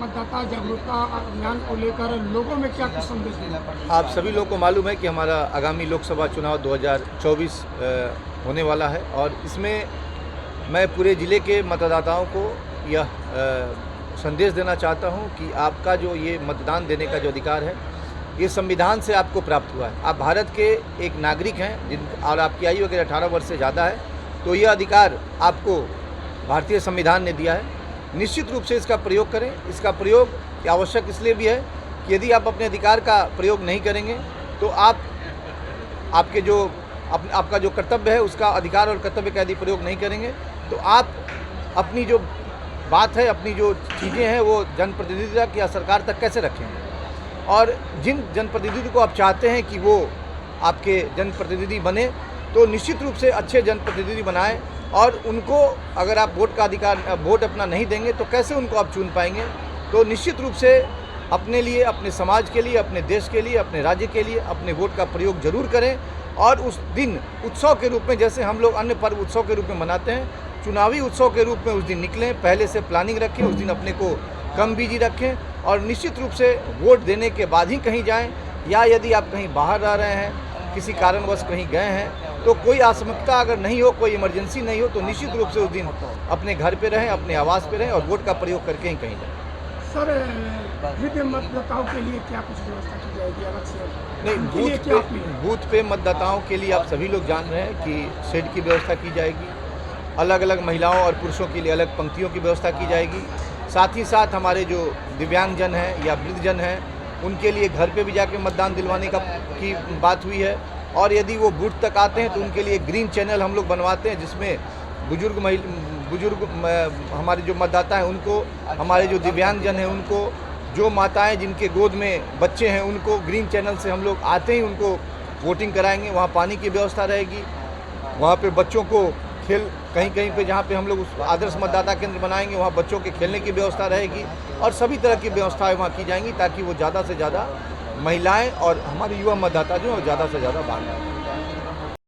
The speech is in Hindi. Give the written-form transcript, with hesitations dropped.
मतदाता जागरूकता अभियान को लेकर लोगों में क्या कुछ संदेश देना? आप सभी लोग को मालूम है कि हमारा आगामी लोकसभा चुनाव 2024 होने वाला है और इसमें मैं पूरे ज़िले के मतदाताओं को यह संदेश देना चाहता हूं कि आपका जो ये मतदान देने का जो अधिकार है ये संविधान से आपको प्राप्त हुआ है। आप भारत के एक नागरिक हैं और आपकी आयु अगर 18 वर्ष से ज़्यादा है तो यह अधिकार आपको भारतीय संविधान ने दिया है। निश्चित रूप से इसका प्रयोग करें। इसका प्रयोग आवश्यक इसलिए भी है कि यदि आप अपने अधिकार का प्रयोग नहीं करेंगे तो आपका जो कर्तव्य है उसका अधिकार और कर्तव्य का यदि प्रयोग नहीं करेंगे तो आप अपनी जो बात है, अपनी जो चीज़ें हैं वो जनप्रतिनिधि तक या सरकार तक कैसे रखेंगे। और जिन जनप्रतिनिधि को आप चाहते हैं कि वो आपके जनप्रतिनिधि बने तो निश्चित रूप से अच्छे जनप्रतिनिधि बनाएं और उनको अगर आप वोट अपना नहीं देंगे तो कैसे उनको आप चुन पाएंगे। तो निश्चित रूप से अपने लिए, अपने समाज के लिए, अपने देश के लिए, अपने राज्य के लिए अपने वोट का प्रयोग जरूर करें और उस दिन उत्सव के रूप में, जैसे हम लोग अन्य पर्व उत्सव के रूप में मनाते हैं, चुनावी उत्सव के रूप में उस दिन निकलें। पहले से प्लानिंग रखें, उस दिन अपने को कम बिजी रखें और निश्चित रूप से वोट देने के बाद ही कहीं जाएं। या यदि आप कहीं बाहर रह रहे हैं, किसी कारणवश कहीं गए हैं तो कोई आशंका अगर नहीं हो, कोई इमरजेंसी नहीं हो तो निश्चित रूप से उस दिन अपने घर पे रहें, अपने आवास पे रहें और वोट का प्रयोग करके ही कहीं जाएं। सर, वृद्ध मतदाताओं के लिए क्या कुछ व्यवस्था की जाएगी अलग से? नहीं, बूथ पे मतदाताओं के लिए आप सभी लोग जान रहे हैं कि शेड की व्यवस्था की जाएगी। अलग अलग महिलाओं और पुरुषों के लिए अलग पंक्तियों की व्यवस्था की जाएगी। साथ ही साथ हमारे जो दिव्यांगजन हैं या वृद्धजन हैं उनके लिए घर पे भी जाके मतदान दिलवाने की बात हुई है। और यदि वो बूथ तक आते हैं तो उनके लिए ग्रीन चैनल हम लोग बनवाते हैं जिसमें बुजुर्ग हमारे जो मतदाता हैं उनको, हमारे जो दिव्यांगजन हैं उनको, जो माताएं जिनके गोद में बच्चे हैं उनको ग्रीन चैनल से हम लोग आते ही उनको वोटिंग कराएंगे। वहाँ पानी की व्यवस्था रहेगी, वहाँ पे बच्चों को खेल कहीं पे जहाँ पे हम लोग उस आदर्श मतदाता केंद्र बनाएंगे वहाँ बच्चों के खेलने की व्यवस्था रहेगी और सभी तरह की व्यवस्थाएं वहाँ की जाएंगी ताकि वो ज़्यादा से ज़्यादा महिलाएं और हमारे युवा मतदाता जो है ज़्यादा से ज़्यादा भाग लें।